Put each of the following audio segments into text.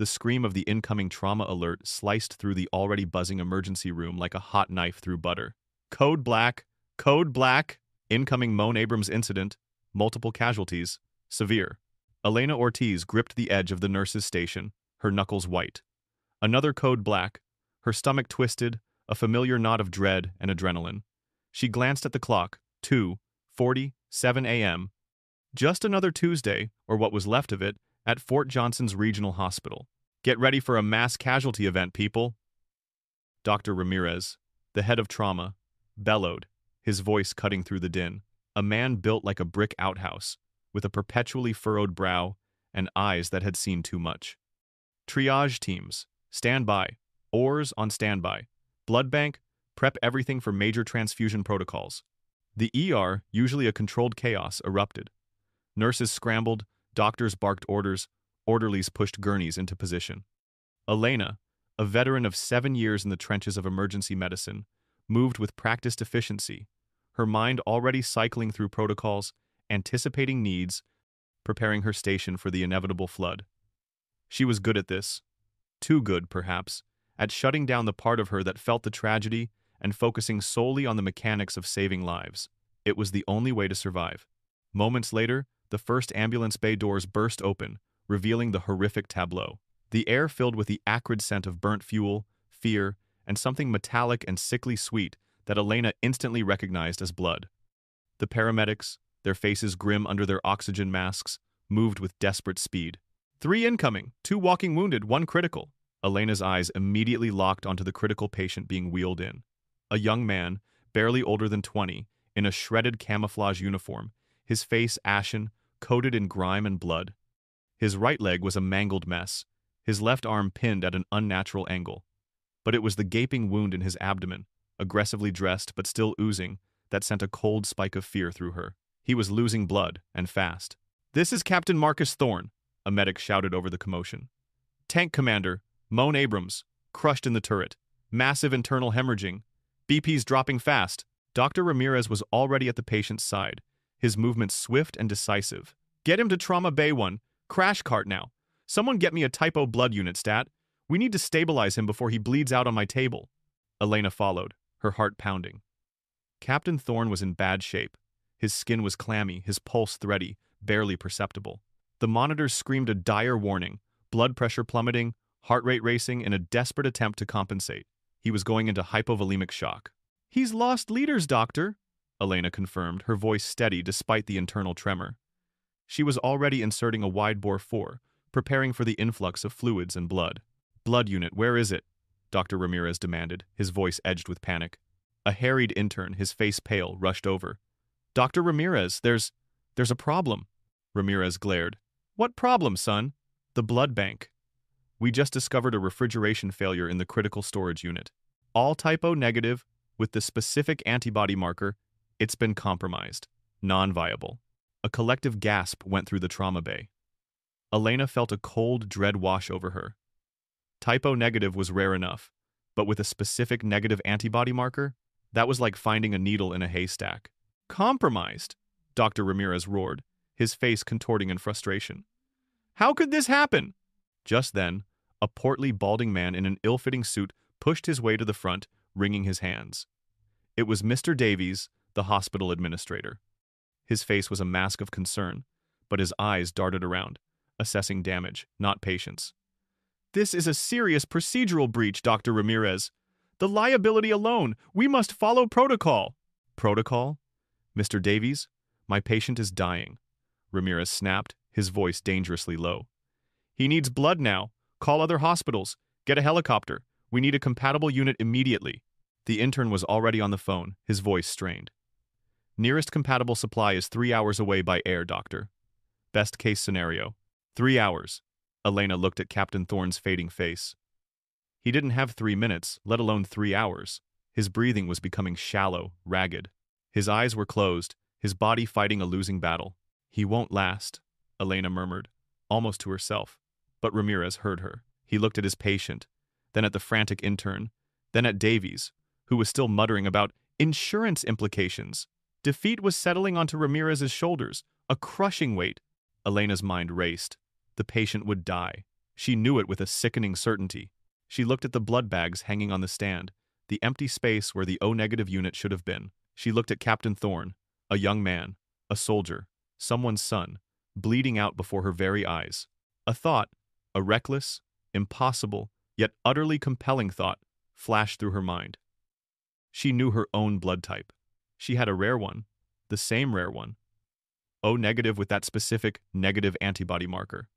The scream of the incoming trauma alert sliced through the already buzzing emergency room like a hot knife through butter. Code Black! Code Black! Incoming Moan Abrams incident. Multiple casualties. Severe. Elena Ortiz gripped the edge of the nurse's station, her knuckles white. Another Code Black. Her stomach twisted, a familiar knot of dread and adrenaline. She glanced at the clock. 2:47 a.m. Just another Tuesday, or what was left of it, at Fort Johnson's Regional Hospital. Get ready for a mass casualty event, people. Dr. Ramirez, the head of trauma, bellowed, his voice cutting through the din. A man built like a brick outhouse, with a perpetually furrowed brow and eyes that had seen too much. Triage teams, stand by. Oars on standby. Blood bank, prep everything for major transfusion protocols. The ER, usually a controlled chaos, erupted. Nurses scrambled, doctors barked orders, orderlies pushed gurneys into position. Elena, a veteran of 7 years in the trenches of emergency medicine, moved with practiced efficiency, her mind already cycling through protocols, anticipating needs, preparing her station for the inevitable flood. She was good at this. Too good, perhaps, at shutting down the part of her that felt the tragedy and focusing solely on the mechanics of saving lives. It was the only way to survive. Moments later, the first ambulance bay doors burst open, revealing the horrific tableau. The air filled with the acrid scent of burnt fuel, fear, and something metallic and sickly sweet that Elena instantly recognized as blood. The paramedics, their faces grim under their oxygen masks, moved with desperate speed. 3 incoming, 2 walking wounded, 1 critical. Elena's eyes immediately locked onto the critical patient being wheeled in. A young man, barely older than 20, in a shredded camouflage uniform, his face ashen, coated in grime and blood. His right leg was a mangled mess, his left arm pinned at an unnatural angle. But it was the gaping wound in his abdomen, aggressively dressed but still oozing, that sent a cold spike of fear through her. He was losing blood, and fast. "This is Captain Marcus Thorne," a medic shouted over the commotion. "Tank Commander, Moan Abrams, crushed in the turret. Massive internal hemorrhaging. BP's dropping fast." Dr. Ramirez was already at the patient's side, his movements swift and decisive. "Get him to Trauma Bay 1. Crash cart now. Someone get me a typo blood unit stat. We need to stabilize him before he bleeds out on my table." Elena followed, her heart pounding. Captain Thorne was in bad shape. His skin was clammy, his pulse thready, barely perceptible. The monitors screamed a dire warning, blood pressure plummeting, heart rate racing in a desperate attempt to compensate. He was going into hypovolemic shock. "He's lost leaders, doctor," Elena confirmed, her voice steady despite the internal tremor. She was already inserting a wide-bore 4, preparing for the influx of fluids and blood. "Blood unit, where is it?" Dr. Ramirez demanded, his voice edged with panic. A harried intern, his face pale, rushed over. "Dr. Ramirez, there's a problem." Ramirez glared. "What problem, son?" "The blood bank. We just discovered a refrigeration failure in the critical storage unit. All typo negative, with the specific antibody marker, it's been compromised. Non-viable." A collective gasp went through the trauma bay. Elena felt a cold dread wash over her. Typo negative was rare enough, but with a specific negative antibody marker, that was like finding a needle in a haystack. "Compromised?" Dr. Ramirez roared, his face contorting in frustration. "How could this happen?" Just then, a portly, balding man in an ill-fitting suit pushed his way to the front, wringing his hands. It was Mr. Davies, the hospital administrator. His face was a mask of concern, but his eyes darted around, assessing damage, not patients. "This is a serious procedural breach, Dr. Ramirez. The liability alone, we must follow protocol." "Protocol? Mr. Davies, my patient is dying," Ramirez snapped, his voice dangerously low. "He needs blood now. Call other hospitals. Get a helicopter. We need a compatible unit immediately." The intern was already on the phone, his voice strained. "Nearest compatible supply is 3 hours away by air, doctor. Best case scenario. 3 hours." Elena looked at Captain Thorne's fading face. He didn't have 3 minutes, let alone 3 hours. His breathing was becoming shallow, ragged. His eyes were closed, his body fighting a losing battle. "He won't last," Elena murmured, almost to herself. But Ramirez heard her. He looked at his patient, then at the frantic intern, then at Davies, who was still muttering about insurance implications. Defeat was settling onto Ramirez's shoulders, a crushing weight. Elena's mind raced. The patient would die. She knew it with a sickening certainty. She looked at the blood bags hanging on the stand, the empty space where the O-negative unit should have been. She looked at Captain Thorne, a young man, a soldier, someone's son, bleeding out before her very eyes. A thought, a reckless, impossible, yet utterly compelling thought, flashed through her mind. She knew her own blood type. She had a rare one, the same rare one. O-negative with that specific negative antibody marker.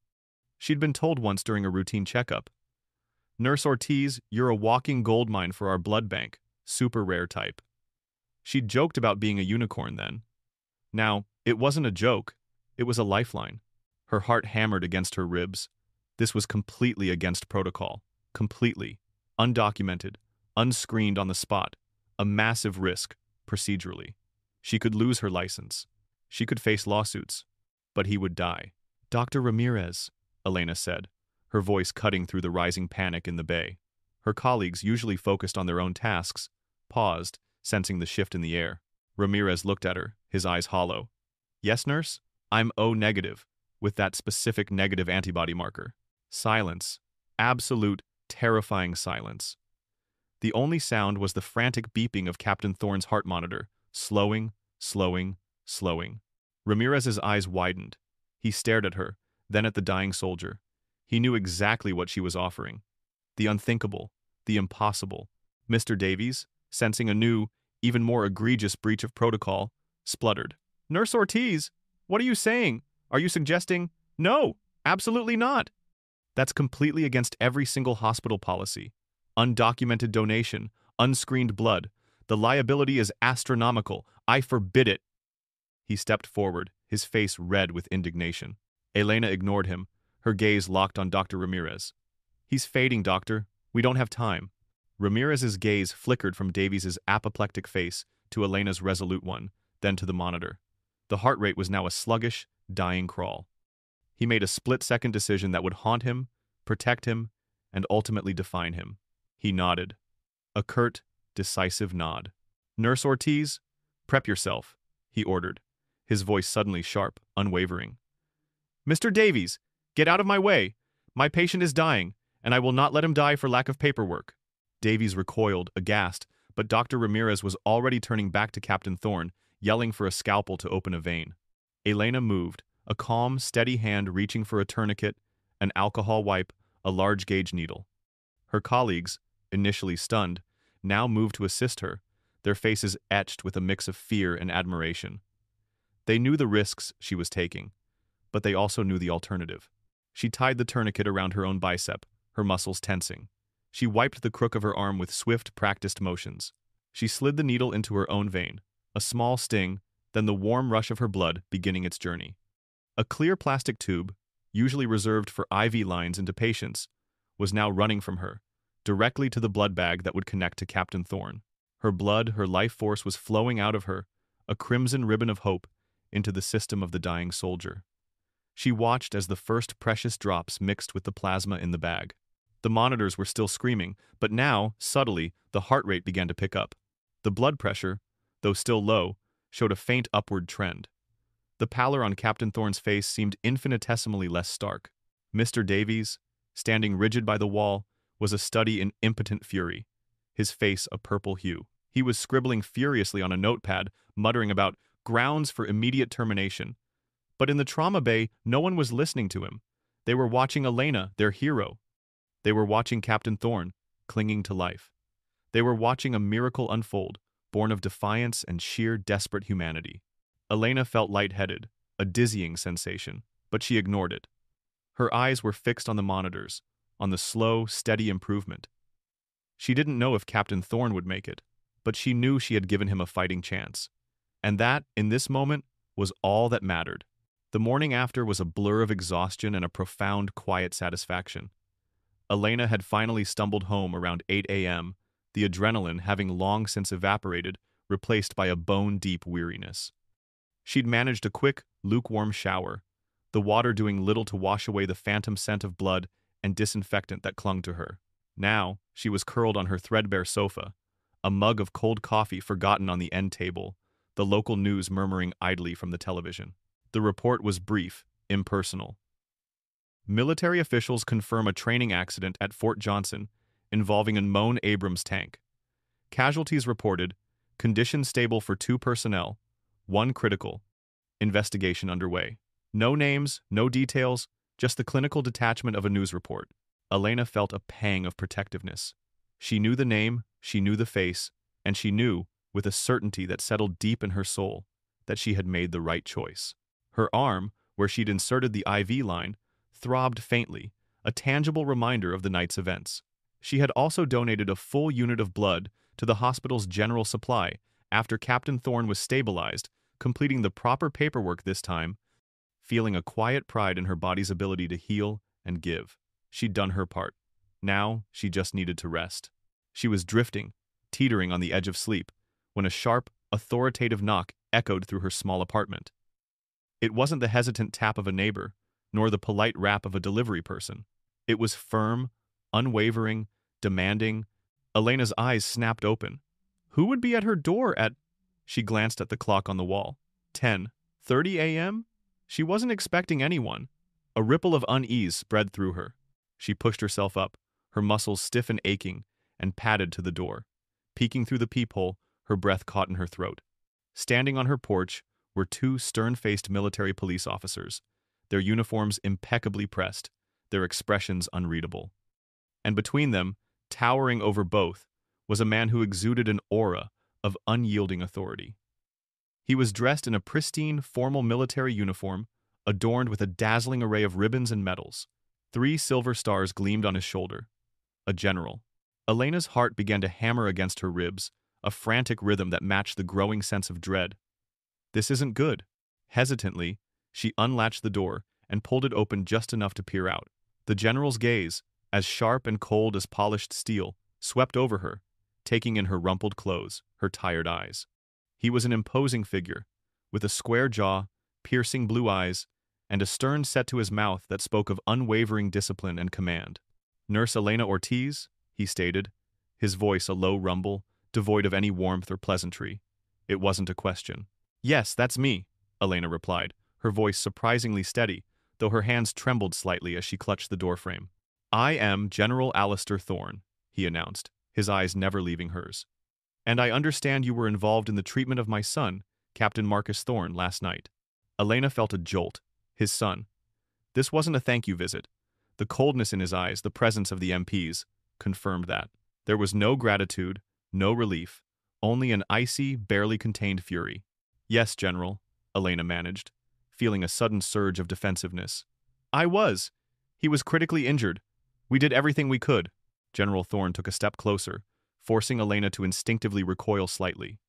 She'd been told once during a routine checkup, "Nurse Ortiz, you're a walking goldmine for our blood bank, super rare type." She'd joked about being a unicorn then. Now, it wasn't a joke, it was a lifeline. Her heart hammered against her ribs. This was completely against protocol. Completely. Undocumented. Unscreened on the spot. A massive risk, procedurally. She could lose her license. She could face lawsuits. But he would die. "Dr. Ramirez," Elena said, her voice cutting through the rising panic in the bay. Her colleagues, usually focused on their own tasks, paused, sensing the shift in the air. Ramirez looked at her, his eyes hollow. "Yes, nurse? I'm O-negative, with that specific negative antibody marker." Silence. Absolute, terrifying silence. The only sound was the frantic beeping of Captain Thorne's heart monitor, slowing, slowing, slowing. Ramirez's eyes widened. He stared at her, then at the dying soldier. He knew exactly what she was offering. The unthinkable, the impossible. Mr. Davies, sensing a new, even more egregious breach of protocol, spluttered. "Nurse Ortiz, what are you saying? Are you suggesting—" "No, absolutely not." "That's completely against every single hospital policy. Undocumented donation, unscreened blood. The liability is astronomical. I forbid it." He stepped forward, his face red with indignation. Elena ignored him, her gaze locked on Dr. Ramirez. "He's fading, doctor. We don't have time." Ramirez's gaze flickered from Davies's apoplectic face to Elena's resolute one, then to the monitor. The heart rate was now a sluggish, dying crawl. He made a split-second decision that would haunt him, protect him, and ultimately define him. He nodded. A curt, decisive nod. "Nurse Ortiz, prep yourself," he ordered, his voice suddenly sharp, unwavering. "Mr. Davies, get out of my way. My patient is dying, and I will not let him die for lack of paperwork." Davies recoiled, aghast, but Dr. Ramirez was already turning back to Captain Thorne, yelling for a scalpel to open a vein. Elena moved, a calm, steady hand reaching for a tourniquet, an alcohol wipe, a large-gauge needle. Her colleagues, initially stunned, now moved to assist her, their faces etched with a mix of fear and admiration. They knew the risks she was taking, but they also knew the alternative. She tied the tourniquet around her own bicep, her muscles tensing. She wiped the crook of her arm with swift, practiced motions. She slid the needle into her own vein, a small sting, then the warm rush of her blood beginning its journey. A clear plastic tube, usually reserved for IV lines into patients, was now running from her, directly to the blood bag that would connect to Captain Thorne. Her blood, her life force was flowing out of her, a crimson ribbon of hope, into the system of the dying soldier. She watched as the first precious drops mixed with the plasma in the bag. The monitors were still screaming, but now, subtly, the heart rate began to pick up. The blood pressure, though still low, showed a faint upward trend. The pallor on Captain Thorne's face seemed infinitesimally less stark. Mr. Davies, standing rigid by the wall, was a study in impotent fury, his face a purple hue. He was scribbling furiously on a notepad, muttering about grounds for immediate termination. But in the trauma bay, no one was listening to him. They were watching Elena, their hero. They were watching Captain Thorne, clinging to life. They were watching a miracle unfold, born of defiance and sheer desperate humanity. Elena felt lightheaded, a dizzying sensation, but she ignored it. Her eyes were fixed on the monitors, on the slow, steady improvement. She didn't know if Captain Thorne would make it, but she knew she had given him a fighting chance. And that, in this moment, was all that mattered. The morning after was a blur of exhaustion and a profound, quiet satisfaction. Elena had finally stumbled home around 8 a.m., the adrenaline having long since evaporated, replaced by a bone-deep weariness. She'd managed a quick, lukewarm shower, the water doing little to wash away the phantom scent of blood and disinfectant that clung to her. Now, she was curled on her threadbare sofa, a mug of cold coffee forgotten on the end table, the local news murmuring idly from the television. The report was brief, impersonal. Military officials confirm a training accident at Fort Johnson involving a Moan Abrams tank. Casualties reported, condition stable for 2 personnel, 1 critical. Investigation underway. No names, no details, just the clinical detachment of a news report. Elena felt a pang of protectiveness. She knew the name, she knew the face, and she knew, with a certainty that settled deep in her soul, that she had made the right choice. Her arm, where she'd inserted the IV line, throbbed faintly, a tangible reminder of the night's events. She had also donated a full unit of blood to the hospital's general supply after Captain Thorne was stabilized, completing the proper paperwork this time, feeling a quiet pride in her body's ability to heal and give. She'd done her part. Now, she just needed to rest. She was drifting, teetering on the edge of sleep, when a sharp, authoritative knock echoed through her small apartment. It wasn't the hesitant tap of a neighbor, nor the polite rap of a delivery person. It was firm, unwavering, demanding. Elena's eyes snapped open. Who would be at her door at... She glanced at the clock on the wall. 10:30 a.m.? She wasn't expecting anyone. A ripple of unease spread through her. She pushed herself up, her muscles stiff and aching, and padded to the door. Peeking through the peephole, her breath caught in her throat. Standing on her porch were 2 stern-faced military police officers, their uniforms impeccably pressed, their expressions unreadable. And between them, towering over both, was a man who exuded an aura of unyielding authority. He was dressed in a pristine, formal military uniform, adorned with a dazzling array of ribbons and medals. 3 silver stars gleamed on his shoulder. A general. Elena's heart began to hammer against her ribs, a frantic rhythm that matched the growing sense of dread. This isn't good. Hesitantly, she unlatched the door and pulled it open just enough to peer out. The general's gaze, as sharp and cold as polished steel, swept over her, taking in her rumpled clothes, her tired eyes. He was an imposing figure, with a square jaw, piercing blue eyes, and a stern set to his mouth that spoke of unwavering discipline and command. "Nurse Elena Ortiz," he stated, his voice a low rumble, devoid of any warmth or pleasantry. It wasn't a question. "Yes, that's me," Elena replied, her voice surprisingly steady, though her hands trembled slightly as she clutched the doorframe. "I am General Alistair Thorne," he announced, his eyes never leaving hers. "And I understand you were involved in the treatment of my son, Captain Marcus Thorne, last night." Elena felt a jolt. His son. This wasn't a thank you visit. The coldness in his eyes, the presence of the MPs, confirmed that. There was no gratitude, no relief, only an icy, barely contained fury. "Yes, General," Elena managed, feeling a sudden surge of defensiveness. "I was. He was critically injured. We did everything we could." General Thorne took a step closer, forcing Elena to instinctively recoil slightly.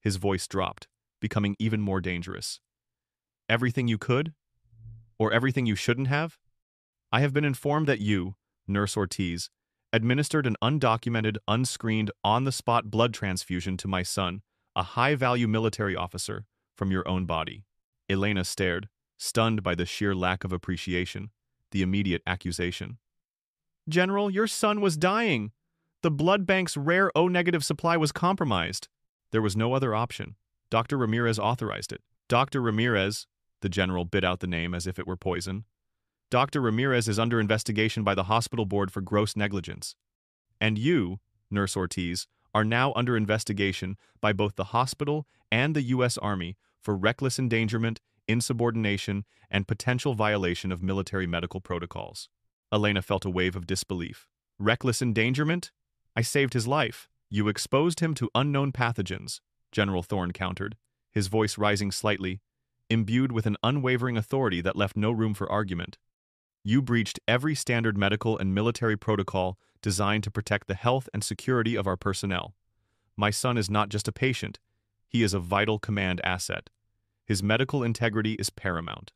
His voice dropped, becoming even more dangerous. "Everything you could? Or everything you shouldn't have? I have been informed that you, Nurse Ortiz, administered an undocumented, unscreened, on-the-spot blood transfusion to my son, a high-value military officer, from your own body." Elena stared, stunned by the sheer lack of appreciation, the immediate accusation. "General, your son was dying. The blood bank's rare O-negative supply was compromised." There was no other option. Dr. Ramirez authorized it. "Dr. Ramirez," the general bit out the name as if it were poison. "Dr. Ramirez is under investigation by the hospital board for gross negligence. And you, Nurse Ortiz, are now under investigation by both the hospital and the U.S. Army for reckless endangerment, insubordination, and potential violation of military medical protocols." Elena felt a wave of disbelief. "Reckless endangerment? I saved his life." "You exposed him to unknown pathogens," General Thorne countered, his voice rising slightly, imbued with an unwavering authority that left no room for argument. "You breached every standard medical and military protocol designed to protect the health and security of our personnel. My son is not just a patient, he is a vital command asset. His medical integrity is paramount.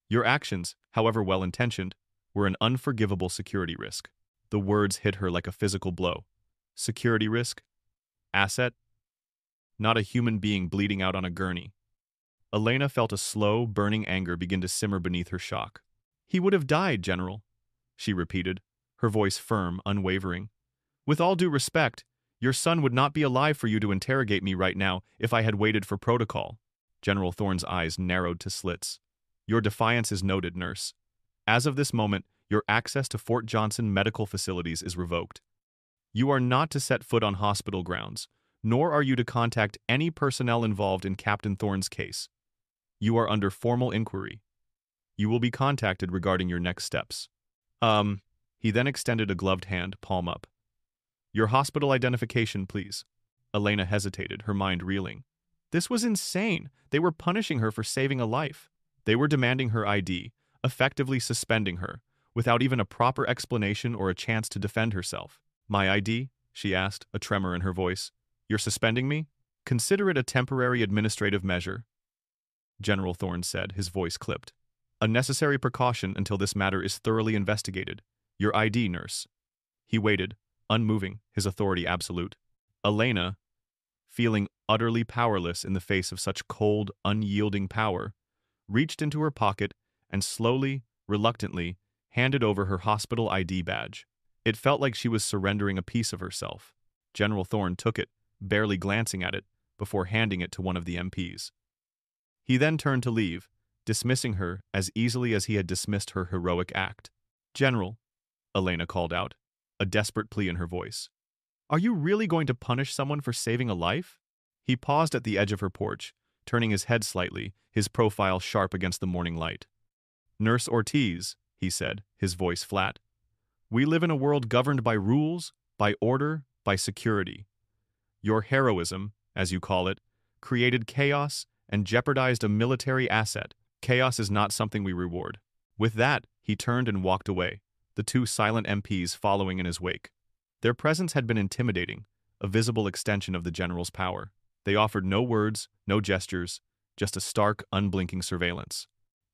Your actions, however well-intentioned, were an unforgivable security risk." The words hit her like a physical blow. Security risk? Asset? Not a human being bleeding out on a gurney. Elena felt a slow, burning anger begin to simmer beneath her shock. "He would have died, General," she repeated, her voice firm, unwavering. "With all due respect, your son would not be alive for you to interrogate me right now if I had waited for protocol." General Thorne's eyes narrowed to slits. "Your defiance is noted, nurse. As of this moment, your access to Fort Johnson medical facilities is revoked. You are not to set foot on hospital grounds, nor are you to contact any personnel involved in Captain Thorne's case. You are under formal inquiry. You will be contacted regarding your next steps. He then extended a gloved hand, palm up. Your hospital identification, please. Elena hesitated, her mind reeling. This was insane. They were punishing her for saving a life. They were demanding her ID, effectively suspending her, without even a proper explanation or a chance to defend herself. My ID? She asked, a tremor in her voice. You're suspending me? Consider it a temporary administrative measure, General Thorne said, his voice clipped. A necessary precaution until this matter is thoroughly investigated. Your ID, nurse. He waited, unmoving, his authority absolute. Elena, feeling utterly powerless in the face of such cold, unyielding power, reached into her pocket and slowly, reluctantly, handed over her hospital ID badge. It felt like she was surrendering a piece of herself. General Thorne took it, barely glancing at it, before handing it to one of the MPs. He then turned to leave, dismissing her as easily as he had dismissed her heroic act. General, Elena called out, a desperate plea in her voice. Are you really going to punish someone for saving a life? He paused at the edge of her porch, turning his head slightly, his profile sharp against the morning light. Nurse Ortiz, he said, his voice flat. We live in a world governed by rules, by order, by security. Your heroism, as you call it, created chaos and jeopardized a military asset. Chaos is not something we reward. With that, he turned and walked away, the two silent MPs following in his wake. Their presence had been intimidating, a visible extension of the general's power. They offered no words, no gestures, just a stark, unblinking surveillance.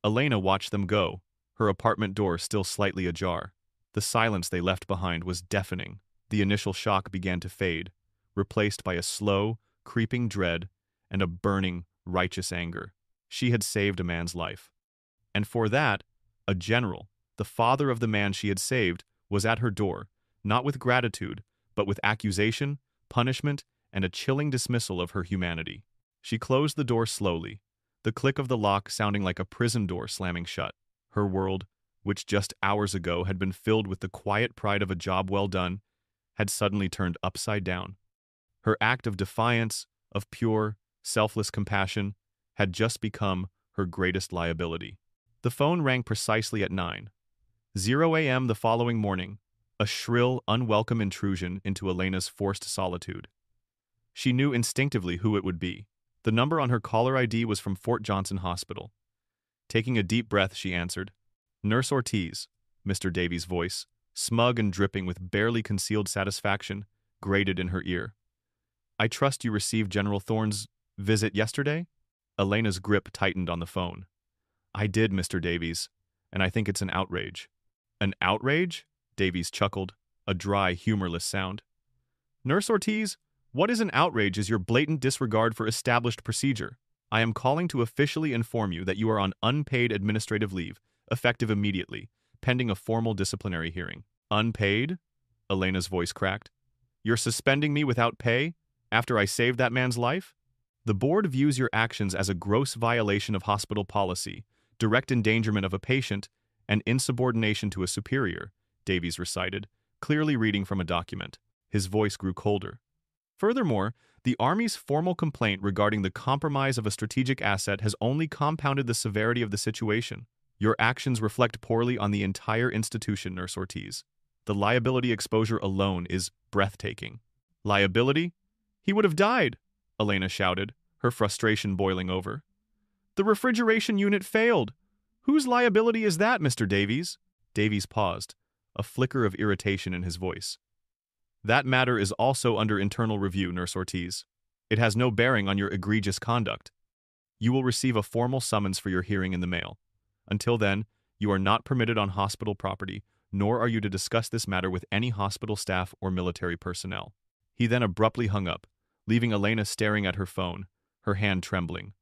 Elena watched them go, her apartment door still slightly ajar. The silence they left behind was deafening. The initial shock began to fade, replaced by a slow, creeping dread and a burning, righteous anger. She had saved a man's life. And for that, a general, the father of the man she had saved, was at her door, not with gratitude, but with accusation, punishment, and a chilling dismissal of her humanity. She closed the door slowly, the click of the lock sounding like a prison door slamming shut. Her world, which just hours ago had been filled with the quiet pride of a job well done, had suddenly turned upside down. Her act of defiance, of pure, selfless compassion, had just become her greatest liability. The phone rang precisely at 9:00 a.m. the following morning, a shrill, unwelcome intrusion into Elena's forced solitude. She knew instinctively who it would be. The number on her caller ID was from Fort Johnson Hospital. Taking a deep breath, she answered. Nurse Ortiz, Mr. Davies' voice, smug and dripping with barely concealed satisfaction, grated in her ear. I trust you received General Thorne's visit yesterday? Elena's grip tightened on the phone. I did, Mr. Davies, and I think it's an outrage. An outrage? Davies chuckled, a dry, humorless sound. Nurse Ortiz, what is an outrage is your blatant disregard for established procedure. I am calling to officially inform you that you are on unpaid administrative leave, effective immediately, pending a formal disciplinary hearing. Unpaid? Elena's voice cracked. You're suspending me without pay, after I saved that man's life? The board views your actions as a gross violation of hospital policy, direct endangerment of a patient, and insubordination to a superior, Davies recited, clearly reading from a document. His voice grew colder. Furthermore, the Army's formal complaint regarding the compromise of a strategic asset has only compounded the severity of the situation. Your actions reflect poorly on the entire institution, Nurse Ortiz. The liability exposure alone is breathtaking. Liability? He would have died, Elena shouted, her frustration boiling over. The refrigeration unit failed. Whose liability is that, Mr. Davies? Davies paused, a flicker of irritation in his voice. That matter is also under internal review, Nurse Ortiz. It has no bearing on your egregious conduct. You will receive a formal summons for your hearing in the mail. Until then, you are not permitted on hospital property, nor are you to discuss this matter with any hospital staff or military personnel. He then abruptly hung up, leaving Elena staring at her phone, her hand trembling.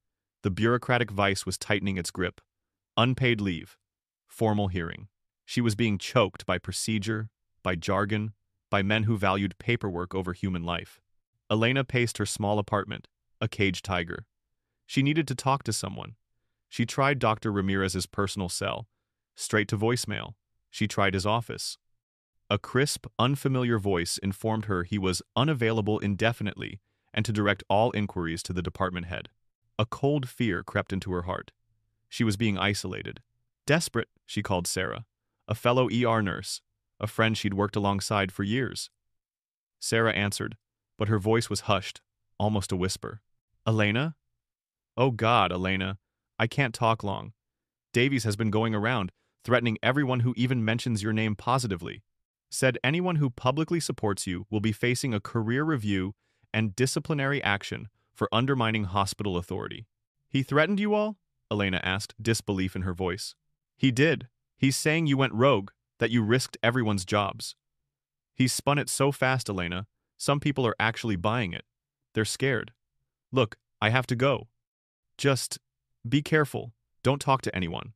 The bureaucratic vice was tightening its grip. Unpaid leave. Formal hearing. She was being choked by procedure, by jargon, by men who valued paperwork over human life. Elena paced her small apartment, a caged tiger. She needed to talk to someone. She tried Dr. Ramirez's personal cell, Straight to voicemail. She tried his office. A crisp, unfamiliar voice informed her he was unavailable indefinitely and to direct all inquiries to the department head. A cold fear crept into her heart. She was being isolated. Desperate, she called Sarah, a fellow ER nurse, a friend she'd worked alongside for years. Sarah answered, but her voice was hushed, almost a whisper. Elena? Oh God, Elena. I can't talk long. Davies has been going around, threatening everyone who even mentions your name positively. Said anyone who publicly supports you will be facing a career review and disciplinary action for undermining hospital authority. He threatened you all? Elena asked, disbelief in her voice. He did. He's saying you went rogue, that you risked everyone's jobs. He's spun it so fast, Elena. Some people are actually buying it. They're scared. Look, I have to go. Just be careful. Don't talk to anyone.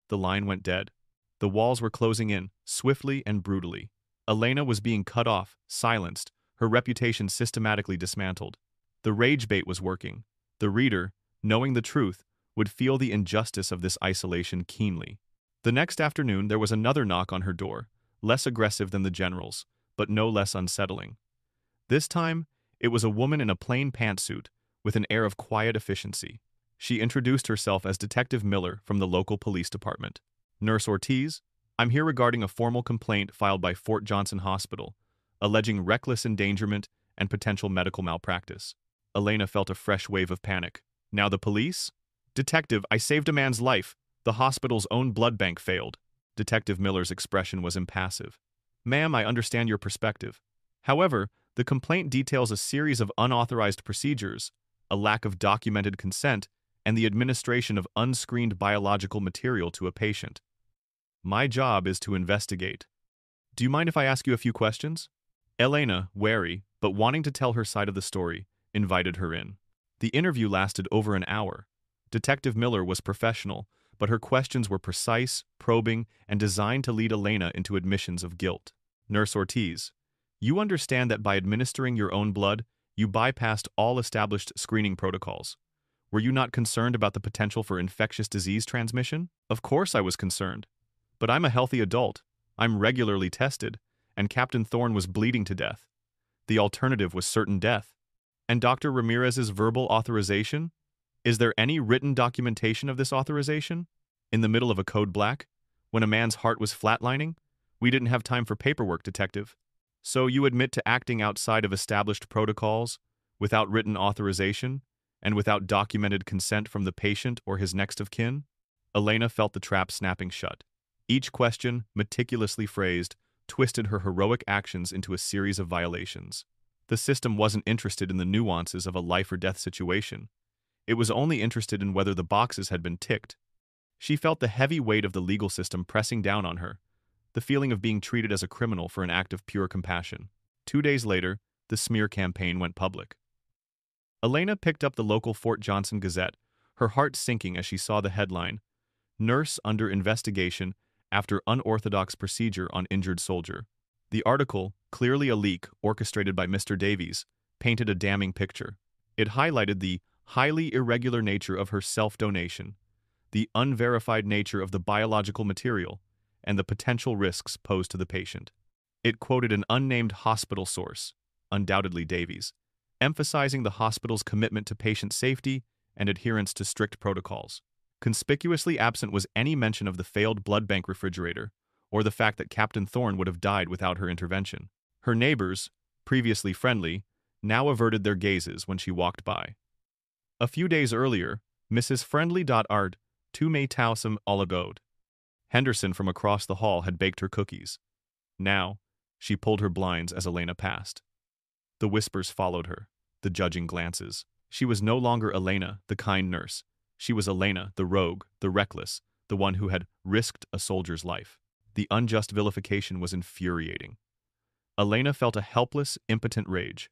The line went dead. The walls were closing in, swiftly and brutally. Elena was being cut off, silenced, her reputation systematically dismantled. The rage bait was working. The reader, knowing the truth, would feel the injustice of this isolation keenly. The next afternoon there was another knock on her door, less aggressive than the general's, but no less unsettling. This time, it was a woman in a plain pantsuit, with an air of quiet efficiency. She introduced herself as Detective Miller from the local police department. Nurse Ortiz, I'm here regarding a formal complaint filed by Fort Johnson Hospital, alleging reckless endangerment and potential medical malpractice. Elena felt a fresh wave of panic. Now the police? Detective, I saved a man's life. The hospital's own blood bank failed. Detective Miller's expression was impassive. Ma'am, I understand your perspective. However, the complaint details a series of unauthorized procedures, a lack of documented consent, and the administration of unscreened biological material to a patient. My job is to investigate. Do you mind if I ask you a few questions? Elena, wary, but wanting to tell her side of the story, invited her in. The interview lasted over an hour. Detective Miller was professional, but her questions were precise, probing, and designed to lead Elena into admissions of guilt. Nurse Ortiz, you understand that by administering your own blood, you bypassed all established screening protocols. Were you not concerned about the potential for infectious disease transmission? Of course I was concerned. But I'm a healthy adult. I'm regularly tested, and Captain Thorne was bleeding to death. The alternative was certain death. And Dr. Ramirez's verbal authorization? Is there any written documentation of this authorization? In the middle of a code black? When a man's heart was flatlining? We didn't have time for paperwork, Detective. So you admit to acting outside of established protocols, without written authorization, and without documented consent from the patient or his next of kin? Elena felt the trap snapping shut. Each question, meticulously phrased, twisted her heroic actions into a series of violations. The system wasn't interested in the nuances of a life-or-death situation. It was only interested in whether the boxes had been ticked. She felt the heavy weight of the legal system pressing down on her, the feeling of being treated as a criminal for an act of pure compassion. 2 days later, the smear campaign went public. Elena picked up the local Fort Johnson Gazette, her heart sinking as she saw the headline, "Nurse Under Investigation After Unorthodox Procedure on Injured Soldier." The article, clearly a leak orchestrated by Mr. Davies, painted a damning picture. It highlighted the highly irregular nature of her self-donation, the unverified nature of the biological material, and the potential risks posed to the patient. It quoted an unnamed hospital source, undoubtedly Davies, emphasizing the hospital's commitment to patient safety and adherence to strict protocols. Conspicuously absent was any mention of the failed blood bank refrigerator, or the fact that Captain Thorne would have died without her intervention. Her neighbors, previously friendly, now averted their gazes when she walked by. A few days earlier, Mrs. Friendly.art tu me tausam oligode. Henderson from across the hall had baked her cookies. Now, she pulled her blinds as Elena passed. The whispers followed her, the judging glances. She was no longer Elena, the kind nurse. She was Elena, the rogue, the reckless, the one who had risked a soldier's life. The unjust vilification was infuriating. Elena felt a helpless, impotent rage.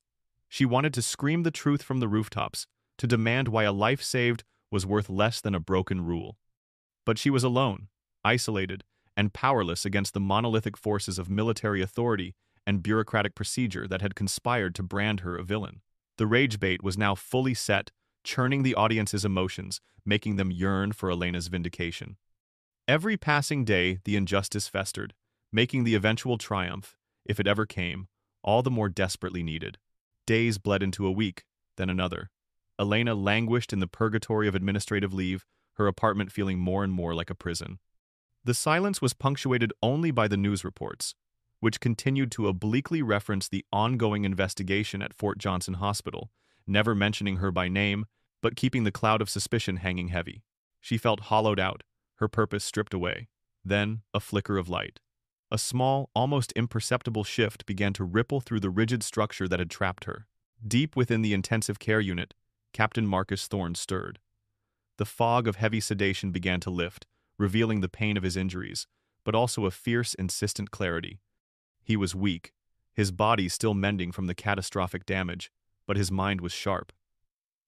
She wanted to scream the truth from the rooftops, to demand why a life saved was worth less than a broken rule. But she was alone, isolated, and powerless against the monolithic forces of military authority and bureaucratic procedure that had conspired to brand her a villain. The rage bait was now fully set, churning the audience's emotions, making them yearn for Elena's vindication. Every passing day, the injustice festered, making the eventual triumph, if it ever came, all the more desperately needed. Days bled into a week, then another. Elena languished in the purgatory of administrative leave, her apartment feeling more and more like a prison. The silence was punctuated only by the news reports, which continued to obliquely reference the ongoing investigation at Fort Johnson Hospital, never mentioning her by name, but keeping the cloud of suspicion hanging heavy. She felt hollowed out, her purpose stripped away. Then, a flicker of light. A small, almost imperceptible shift began to ripple through the rigid structure that had trapped her. Deep within the intensive care unit, Captain Marcus Thorne stirred. The fog of heavy sedation began to lift, revealing the pain of his injuries, but also a fierce, insistent clarity. He was weak, his body still mending from the catastrophic damage, but his mind was sharp.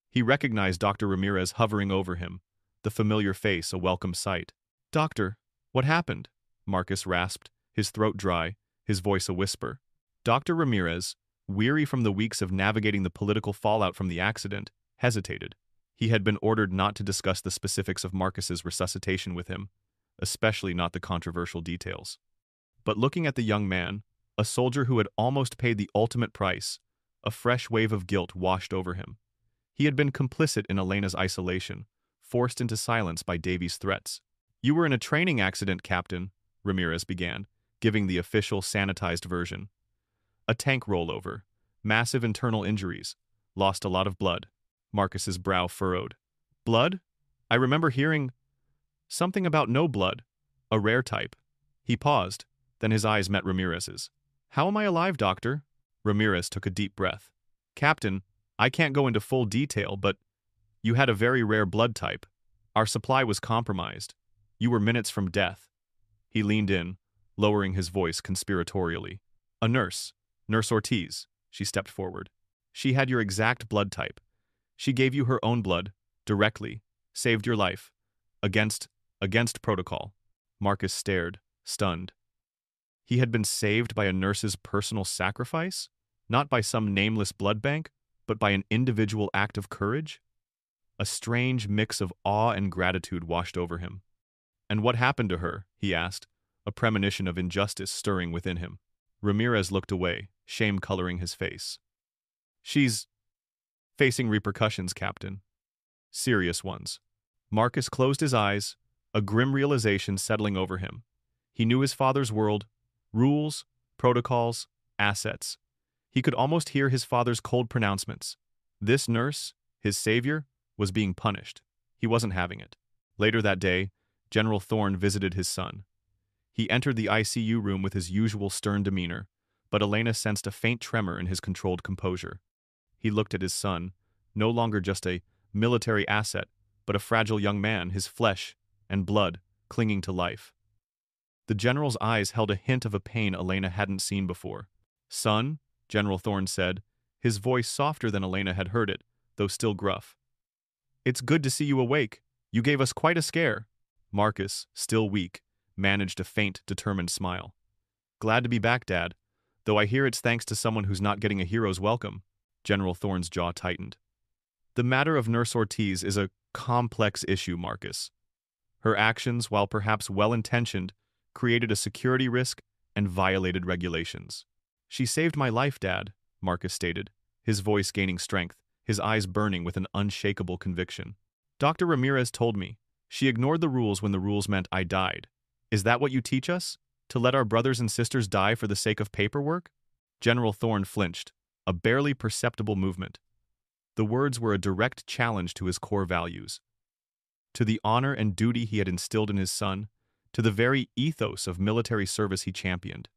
He recognized Dr. Ramirez hovering over him, the familiar face a welcome sight. "Doctor, what happened?" Marcus rasped, his throat dry, his voice a whisper. Dr. Ramirez, weary from the weeks of navigating the political fallout from the accident, hesitated. He had been ordered not to discuss the specifics of Marcus's resuscitation with him, especially not the controversial details. But looking at the young man, a soldier who had almost paid the ultimate price, a fresh wave of guilt washed over him. He had been complicit in Elena's isolation, forced into silence by Davy's threats. "You were in a training accident, Captain," Ramirez began, giving the official sanitized version. "A tank rollover, massive internal injuries, lost a lot of blood." Marcus's brow furrowed. "Blood? I remember hearing something about no blood, a rare type." He paused, then his eyes met Ramirez's. "How am I alive, doctor?" Ramirez took a deep breath. "Captain, I can't go into full detail, but you had a very rare blood type. Our supply was compromised. You were minutes from death." He leaned in, lowering his voice conspiratorially. "A nurse, Nurse Ortiz," she stepped forward. "She had your exact blood type. She gave you her own blood, directly, saved your life. Against protocol." Marcus stared, stunned. He had been saved by a nurse's personal sacrifice? Not by some nameless blood bank, but by an individual act of courage? A strange mix of awe and gratitude washed over him. "And what happened to her?" he asked, a premonition of injustice stirring within him. Ramirez looked away, shame coloring his face. "She's facing repercussions, Captain. Serious ones." Marcus closed his eyes, a grim realization settling over him. He knew his father's world, rules, protocols, assets. He could almost hear his father's cold pronouncements. This nurse, his savior, was being punished. He wasn't having it. Later that day, General Thorne visited his son. He entered the ICU room with his usual stern demeanor, but Elena sensed a faint tremor in his controlled composure. He looked at his son, no longer just a military asset, but a fragile young man, his flesh and blood clinging to life. The general's eyes held a hint of a pain Elena hadn't seen before. "Son," General Thorne said, his voice softer than Elena had heard it, though still gruff. "It's good to see you awake. You gave us quite a scare." Marcus, still weak, managed a faint, determined smile. "Glad to be back, Dad, though I hear it's thanks to someone who's not getting a hero's welcome." General Thorne's jaw tightened. "The matter of Nurse Ortiz is a complex issue, Marcus. Her actions, while perhaps well-intentioned, created a security risk and violated regulations." "She saved my life, Dad," Marcus stated, his voice gaining strength, his eyes burning with an unshakable conviction. "Dr. Ramirez told me. She ignored the rules when the rules meant I died. Is that what you teach us? To let our brothers and sisters die for the sake of paperwork?" General Thorne flinched, a barely perceptible movement. The words were a direct challenge to his core values, to the honor and duty he had instilled in his son, to the very ethos of military service he championed.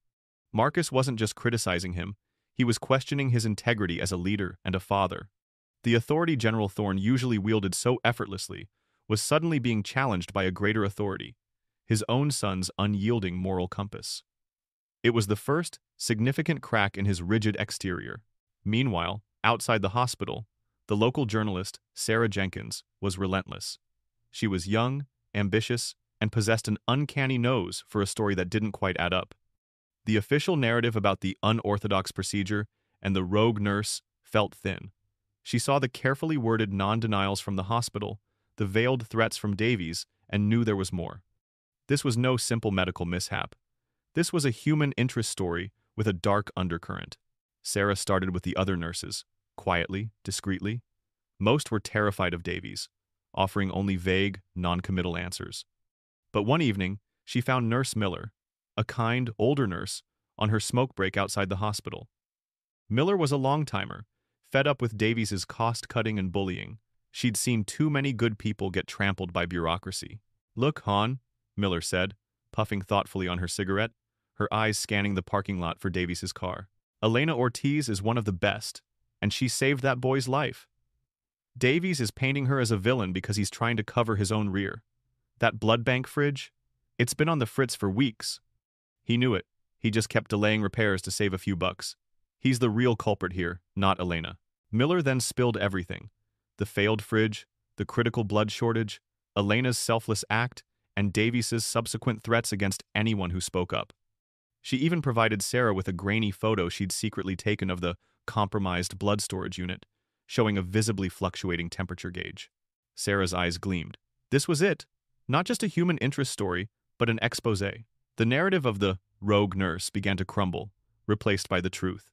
Marcus wasn't just criticizing him, he was questioning his integrity as a leader and a father. The authority General Thorne usually wielded so effortlessly was suddenly being challenged by a greater authority, his own son's unyielding moral compass. It was the first significant crack in his rigid exterior. Meanwhile, outside the hospital, the local journalist, Sarah Jenkins, was relentless. She was young, ambitious, and possessed an uncanny nose for a story that didn't quite add up. The official narrative about the unorthodox procedure and the rogue nurse felt thin. She saw the carefully worded non-denials from the hospital, the veiled threats from Davies, and knew there was more. This was no simple medical mishap. This was a human interest story with a dark undercurrent. Sarah started with the other nurses, quietly, discreetly. Most were terrified of Davies, offering only vague, non-committal answers. But one evening, she found Nurse Miller, a kind, older nurse, on her smoke break outside the hospital. Miller was a long-timer, fed up with Davies's cost-cutting and bullying. She'd seen too many good people get trampled by bureaucracy. "Look, Hahn," Miller said, puffing thoughtfully on her cigarette, her eyes scanning the parking lot for Davies's car. "Elena Ortiz is one of the best, and she saved that boy's life. Davies is painting her as a villain because he's trying to cover his own rear. That blood bank fridge? It's been on the fritz for weeks. He knew it. He just kept delaying repairs to save a few bucks. He's the real culprit here, not Elena." Miller then spilled everything. The failed fridge, the critical blood shortage, Elena's selfless act, and Davies's subsequent threats against anyone who spoke up. She even provided Sarah with a grainy photo she'd secretly taken of the compromised blood storage unit, showing a visibly fluctuating temperature gauge. Sarah's eyes gleamed. This was it. Not just a human interest story, but an exposé. The narrative of the rogue nurse began to crumble, replaced by the truth.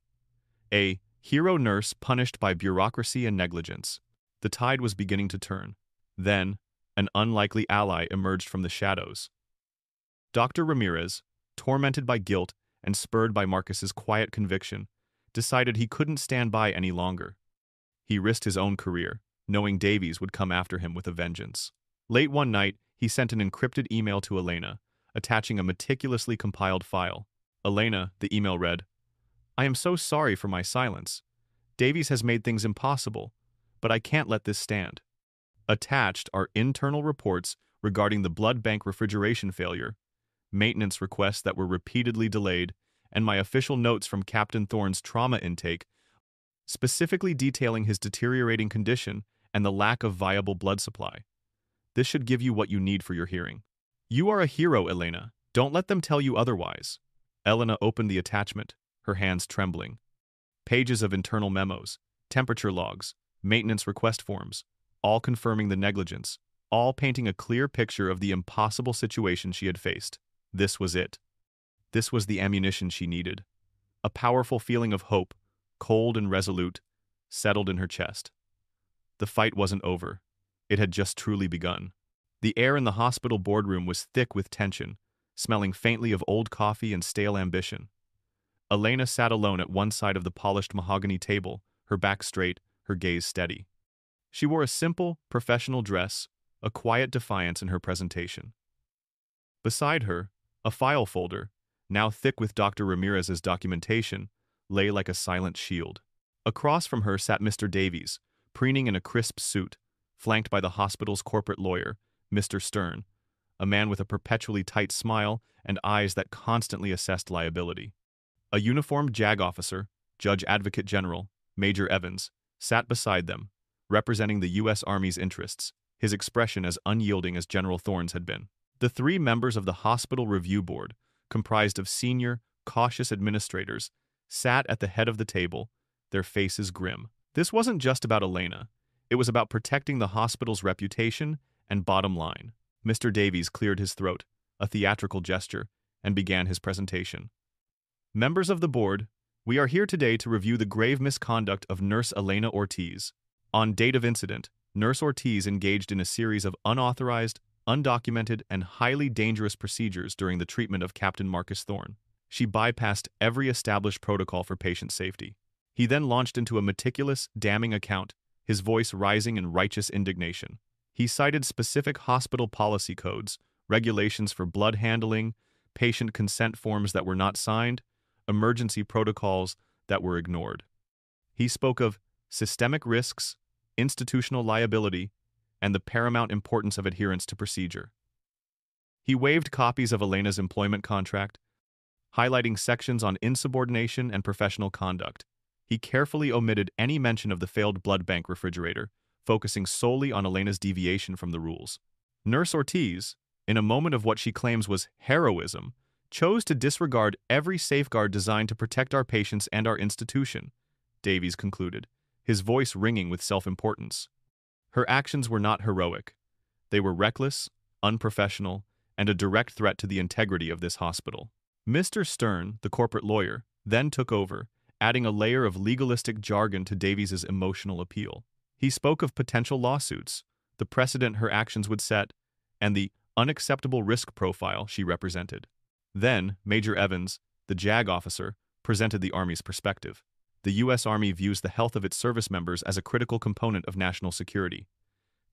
A hero nurse punished by bureaucracy and negligence. The tide was beginning to turn. Then, an unlikely ally emerged from the shadows. Dr. Ramirez, tormented by guilt and spurred by Marcus's quiet conviction, decided he couldn't stand by any longer. He risked his own career, knowing Davies would come after him with a vengeance. Late one night, he sent an encrypted email to Elena, attaching a meticulously compiled file. Elena, the email read, "I am so sorry for my silence. Davies has made things impossible, but I can't let this stand." Attached are internal reports regarding the blood bank refrigeration failure, maintenance requests that were repeatedly delayed, and my official notes from Captain Thorne's trauma intake, specifically detailing his deteriorating condition and the lack of viable blood supply. This should give you what you need for your hearing. "You are a hero, Elena. Don't let them tell you otherwise." Elena opened the attachment, her hands trembling. Pages of internal memos, temperature logs, maintenance request forms, all confirming the negligence, all painting a clear picture of the impossible situation she had faced. This was it. This was the ammunition she needed. A powerful feeling of hope, cold and resolute, settled in her chest. The fight wasn't over. It had just truly begun. The air in the hospital boardroom was thick with tension, smelling faintly of old coffee and stale ambition. Elena sat alone at one side of the polished mahogany table, her back straight, her gaze steady. She wore a simple, professional dress, a quiet defiance in her presentation. Beside her, a file folder, now thick with Dr. Ramirez's documentation, lay like a silent shield. Across from her sat Mr. Davies, preening in a crisp suit, flanked by the hospital's corporate lawyer, Mr. Stern, a man with a perpetually tight smile and eyes that constantly assessed liability. A uniformed JAG officer, Judge Advocate General, Major Evans, sat beside them, representing the U.S. Army's interests, his expression as unyielding as General Thorne's had been. The three members of the Hospital Review Board, comprised of senior, cautious administrators, sat at the head of the table, their faces grim. This wasn't just about Elena. It was about protecting the hospital's reputation and bottom line. Mr. Davies cleared his throat, a theatrical gesture, and began his presentation. "Members of the board, we are here today to review the grave misconduct of Nurse Elena Ortiz. On date of incident, Nurse Ortiz engaged in a series of unauthorized, undocumented, and highly dangerous procedures during the treatment of Captain Marcus Thorne. She bypassed every established protocol for patient safety." He then launched into a meticulous, damning account, his voice rising in righteous indignation. He cited specific hospital policy codes, regulations for blood handling, patient consent forms that were not signed, emergency protocols that were ignored. He spoke of systemic risks, institutional liability, and the paramount importance of adherence to procedure. He waived copies of Elena's employment contract, highlighting sections on insubordination and professional conduct. He carefully omitted any mention of the failed blood bank refrigerator, focusing solely on Elena's deviation from the rules. Nurse Ortiz, in a moment of what she claims was heroism, chose to disregard every safeguard designed to protect our patients and our institution, Davies concluded, his voice ringing with self-importance. Her actions were not heroic. They were reckless, unprofessional, and a direct threat to the integrity of this hospital. Mr. Stern, the corporate lawyer, then took over, adding a layer of legalistic jargon to Davies's emotional appeal. He spoke of potential lawsuits, the precedent her actions would set, and the unacceptable risk profile she represented. Then, Major Evans, the JAG officer, presented the Army's perspective. The U.S. Army views the health of its service members as a critical component of national security.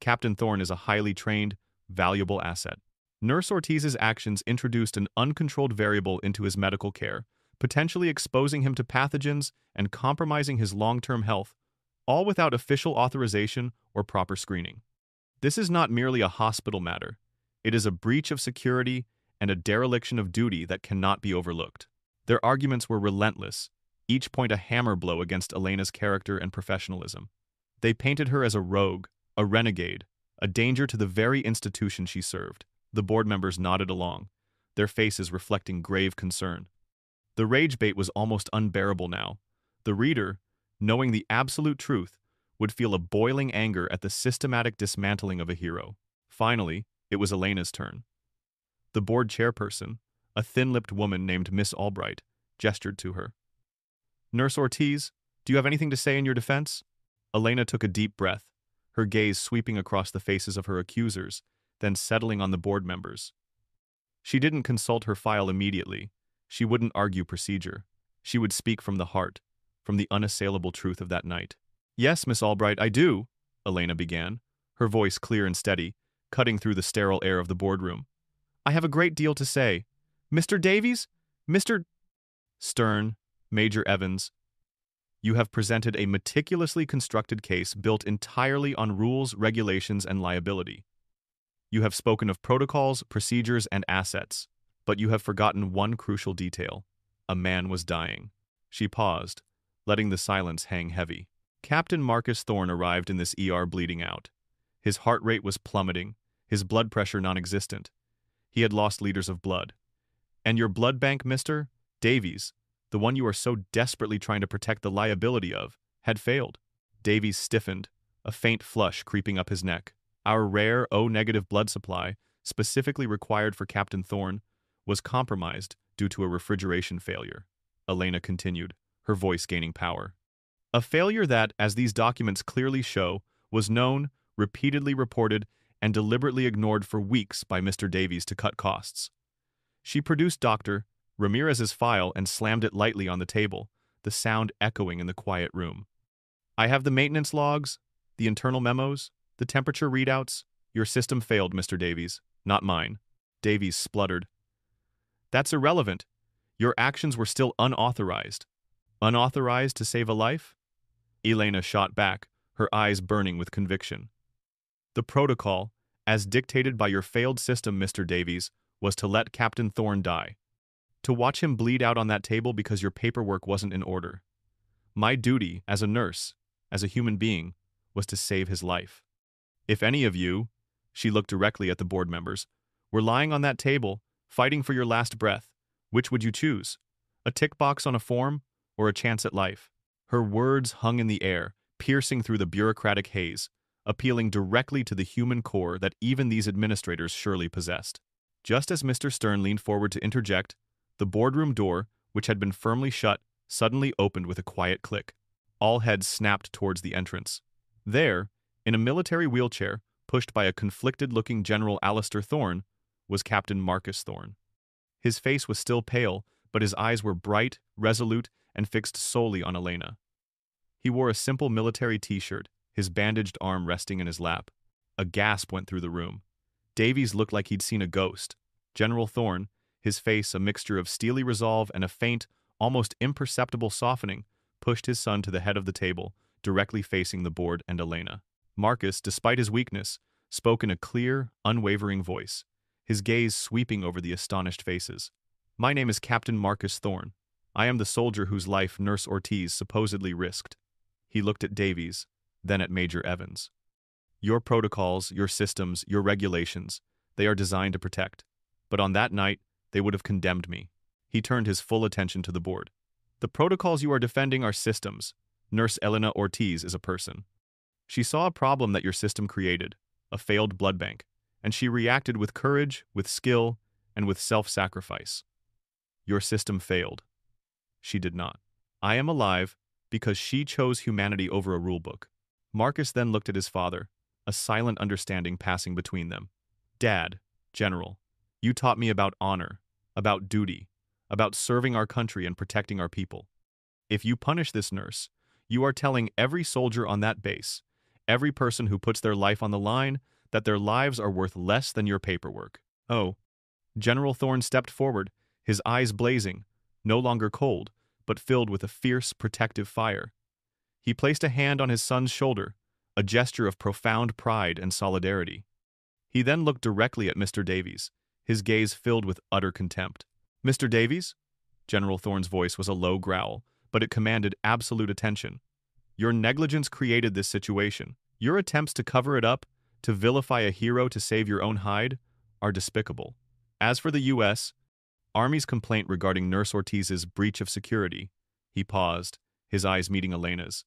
Captain Thorne is a highly trained, valuable asset. Nurse Ortiz's actions introduced an uncontrolled variable into his medical care, potentially exposing him to pathogens and compromising his long-term health, all without official authorization or proper screening. This is not merely a hospital matter. It is a breach of security and a dereliction of duty that cannot be overlooked. Their arguments were relentless, each point a hammer blow against Elena's character and professionalism. They painted her as a rogue, a renegade, a danger to the very institution she served. The board members nodded along, their faces reflecting grave concern. The rage bait was almost unbearable now. The reader, knowing the absolute truth, would feel a boiling anger at the systematic dismantling of a hero. Finally, it was Elena's turn. The board chairperson, a thin-lipped woman named Miss Albright, gestured to her. "Nurse Ortiz, do you have anything to say in your defense?" Elena took a deep breath, her gaze sweeping across the faces of her accusers, then settling on the board members. She didn't consult her file immediately. She wouldn't argue procedure. She would speak from the heart, from the unassailable truth of that night. "Yes, Miss Albright, I do," Elena began, her voice clear and steady, cutting through the sterile air of the boardroom. "I have a great deal to say. Mr. Davies? Mr. Stern, Major Evans, you have presented a meticulously constructed case built entirely on rules, regulations, and liability. You have spoken of protocols, procedures, and assets, but you have forgotten one crucial detail. A man was dying." She paused, letting the silence hang heavy. Captain Marcus Thorne arrived in this ER bleeding out. His heart rate was plummeting, his blood pressure non-existent. He had lost liters of blood. "And your blood bank, Mr. Davies, the one you are so desperately trying to protect the liability of, had failed." Davies stiffened, a faint flush creeping up his neck. "Our rare O-negative blood supply, specifically required for Captain Thorne, was compromised due to a refrigeration failure," Elena continued, her voice gaining power. "A failure that, as these documents clearly show, was known, repeatedly reported, and deliberately ignored for weeks by Mr. Davies to cut costs." She produced Dr. Ramirez's file and slammed it lightly on the table, the sound echoing in the quiet room. "I have the maintenance logs, the internal memos, the temperature readouts. Your system failed, Mr. Davies, not mine." Davies spluttered. "That's irrelevant. Your actions were still unauthorized." "Unauthorized to save a life?" Elena shot back, her eyes burning with conviction. "The protocol, as dictated by your failed system, Mr. Davies, was to let Captain Thorne die. To watch him bleed out on that table because your paperwork wasn't in order. My duty, as a nurse, as a human being, was to save his life. If any of you," she looked directly at the board members, "were lying on that table, fighting for your last breath, which would you choose? A tick box on a form, or a chance at life?" Her words hung in the air, piercing through the bureaucratic haze, appealing directly to the human core that even these administrators surely possessed. Just as Mr. Stern leaned forward to interject, the boardroom door, which had been firmly shut, suddenly opened with a quiet click. All heads snapped towards the entrance. There, in a military wheelchair, pushed by a conflicted-looking General Alistair Thorne, was Captain Marcus Thorne. His face was still pale, but his eyes were bright, resolute, and fixed solely on Elena. He wore a simple military t-shirt, his bandaged arm resting in his lap. A gasp went through the room. Davies looked like he'd seen a ghost. General Thorne, his face a mixture of steely resolve and a faint, almost imperceptible softening, pushed his son to the head of the table, directly facing the board and Elena. Marcus, despite his weakness, spoke in a clear, unwavering voice, his gaze sweeping over the astonished faces. "My name is Captain Marcus Thorne. I am the soldier whose life Nurse Ortiz supposedly risked." He looked at Davies, then at Major Evans. "Your protocols, your systems, your regulations, they are designed to protect. But on that night, they would have condemned me." He turned his full attention to the board. "The protocols you are defending are systems. Nurse Elena Ortiz is a person. She saw a problem that your system created, a failed blood bank, and she reacted with courage, with skill, and with self-sacrifice. Your system failed. She did not. I am alive because she chose humanity over a rulebook. Marcus then looked at his father, a silent understanding passing between them. Dad, General, you taught me about honor, about duty, about serving our country and protecting our people. If you punish this nurse, you are telling every soldier on that base, every person who puts their life on the line, that their lives are worth less than your paperwork. Oh. General Thorne stepped forward, his eyes blazing, no longer cold, but filled with a fierce, protective fire. He placed a hand on his son's shoulder, a gesture of profound pride and solidarity. He then looked directly at Mr. Davies, his gaze filled with utter contempt. Mr. Davies? General Thorne's voice was a low growl, but it commanded absolute attention. Your negligence created this situation. Your attempts to cover it up, to vilify a hero to save your own hide, are despicable. As for the U.S. Army's complaint regarding Nurse Ortiz's breach of security, he paused, his eyes meeting Elena's,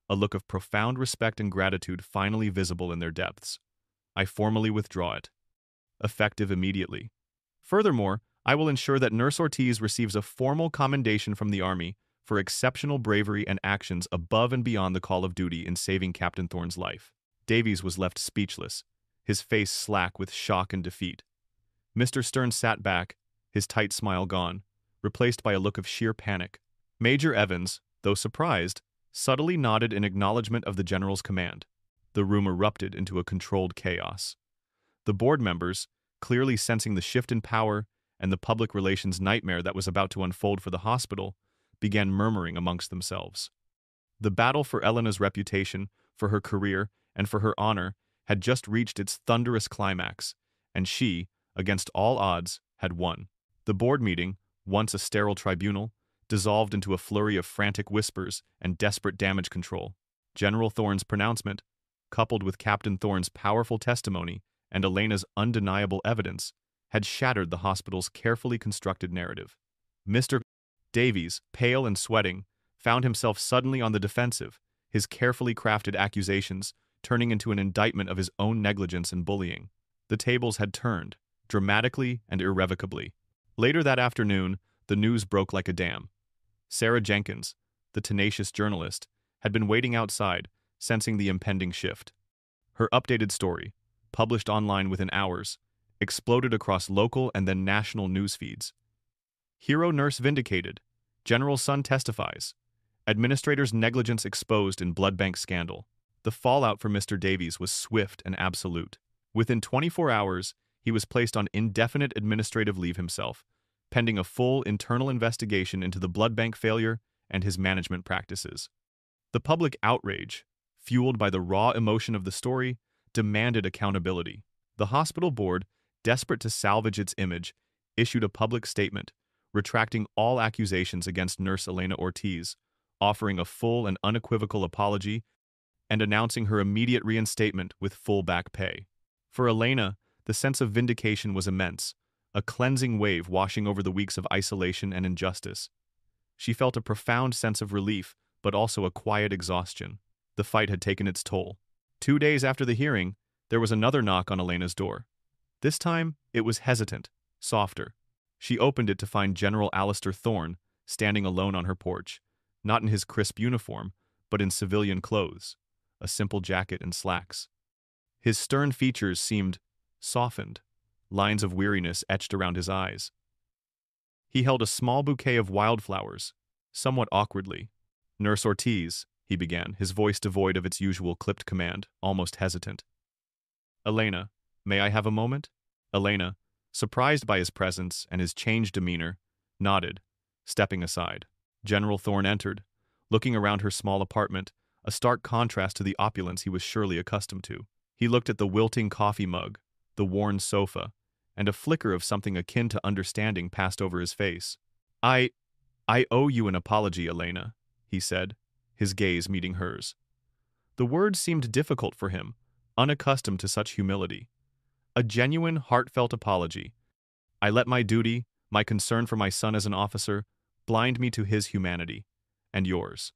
a look of profound respect and gratitude finally visible in their depths. I formally withdraw it. Effective immediately. Furthermore, I will ensure that Nurse Ortiz receives a formal commendation from the Army for exceptional bravery and actions above and beyond the call of duty in saving Captain Thorne's life. Davies was left speechless, his face slack with shock and defeat. Mr. Stern sat back, his tight smile gone, replaced by a look of sheer panic. Major Evans, though surprised, subtly nodded in acknowledgement of the general's command. The room erupted into a controlled chaos. The board members, clearly sensing the shift in power and the public relations nightmare that was about to unfold for the hospital, began murmuring amongst themselves. The battle for Elena's reputation, for her career, and for her honor had just reached its thunderous climax, and she, against all odds, had won. The board meeting, once a sterile tribunal, dissolved into a flurry of frantic whispers and desperate damage control. General Thorne's pronouncement, coupled with Captain Thorne's powerful testimony and Elena's undeniable evidence, had shattered the hospital's carefully constructed narrative. Mr. Davies, pale and sweating, found himself suddenly on the defensive, his carefully crafted accusations turning into an indictment of his own negligence and bullying. The tables had turned, dramatically and irrevocably. Later that afternoon, the news broke like a dam. Sarah Jenkins, the tenacious journalist, had been waiting outside, sensing the impending shift. Her updated story, published online within hours, exploded across local and then national news feeds. Hero nurse vindicated. General son testifies. Administrator's negligence exposed in blood bank scandal. The fallout for Mr. Davies was swift and absolute. Within 24 hours, he was placed on indefinite administrative leave himself, pending a full internal investigation into the blood bank failure and his management practices. The public outrage, fueled by the raw emotion of the story, demanded accountability. The hospital board, desperate to salvage its image, issued a public statement, retracting all accusations against Nurse Elena Ortiz, offering a full and unequivocal apology, and announcing her immediate reinstatement with full back pay. For Elena, the sense of vindication was immense, a cleansing wave washing over the weeks of isolation and injustice. She felt a profound sense of relief, but also a quiet exhaustion. The fight had taken its toll. 2 days after the hearing, there was another knock on Elena's door. This time, it was hesitant, softer. She opened it to find General Alistair Thorne standing alone on her porch, not in his crisp uniform, but in civilian clothes, a simple jacket and slacks. His stern features seemed softened, lines of weariness etched around his eyes. He held a small bouquet of wildflowers, somewhat awkwardly. "Nurse Ortiz," he began, his voice devoid of its usual clipped command, almost hesitant. "Elena, may I have a moment?" Elena, surprised by his presence and his changed demeanor, nodded, stepping aside. General Thorne entered, looking around her small apartment, a stark contrast to the opulence he was surely accustomed to. He looked at the wilting coffee mug, the worn sofa, and a flicker of something akin to understanding passed over his face. I owe you an apology, Elena," he said, his gaze meeting hers. The words seemed difficult for him, unaccustomed to such humility. A genuine, heartfelt apology. "I let my duty, my concern for my son as an officer, blind me to his humanity, and yours.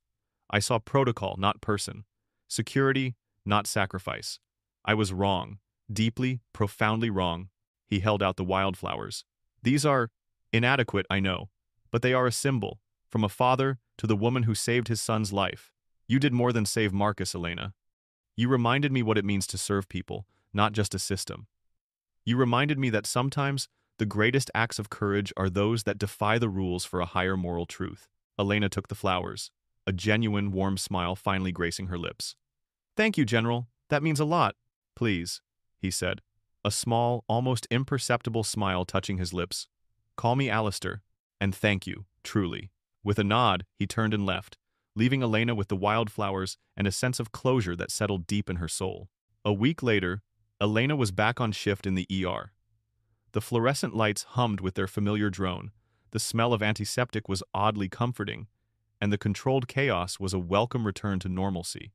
I saw protocol, not person. Security, not sacrifice. I was wrong, Deeply, profoundly wrong. He held out the wildflowers. These are inadequate, I know, but they are a symbol, from a father to the woman who saved his son's life. You did more than save Marcus, Elena. You reminded me what it means to serve people, not just a system. You reminded me that sometimes the greatest acts of courage are those that defy the rules for a higher moral truth. Elena took the flowers, a genuine, warm smile finally gracing her lips. Thank you, General. That means a lot. Please, he said, a small, almost imperceptible smile touching his lips. Call me Alistair, and thank you, truly. With a nod, he turned and left, leaving Elena with the wildflowers and a sense of closure that settled deep in her soul. A week later, Elena was back on shift in the ER. The fluorescent lights hummed with their familiar drone, the smell of antiseptic was oddly comforting, and the controlled chaos was a welcome return to normalcy.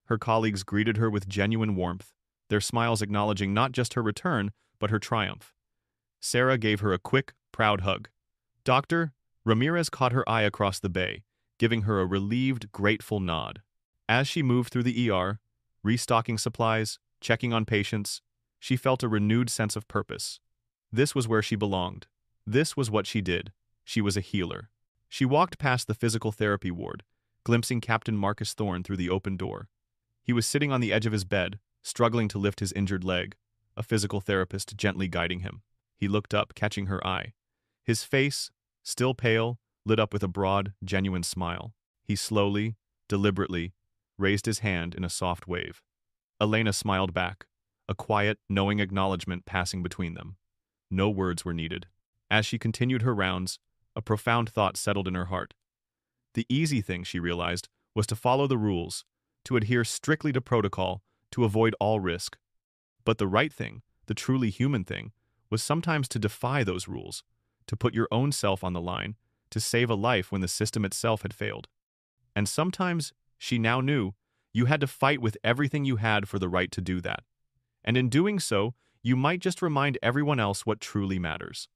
Her colleagues greeted her with genuine warmth, their smiles acknowledging not just her return, but her triumph. Sarah gave her a quick, proud hug. Doctor, Ramirez caught her eye across the bay, giving her a relieved, grateful nod. As she moved through the ER, restocking supplies, checking on patients, she felt a renewed sense of purpose. This was where she belonged. This was what she did. She was a healer. She walked past the physical therapy ward, glimpsing Captain Marcus Thorne through the open door. He was sitting on the edge of his bed, struggling to lift his injured leg, a physical therapist gently guiding him. He looked up, catching her eye. His face, still pale, lit up with a broad, genuine smile. He slowly, deliberately, raised his hand in a soft wave. Elena smiled back, a quiet, knowing acknowledgement passing between them. No words were needed. As she continued her rounds, a profound thought settled in her heart. The easy thing, she realized, was to follow the rules, to adhere strictly to protocol, to avoid all risk. But the right thing, the truly human thing, was sometimes to defy those rules, to put your own self on the line, to save a life when the system itself had failed. And sometimes, she now knew, you had to fight with everything you had for the right to do that. And in doing so, you might just remind everyone else what truly matters.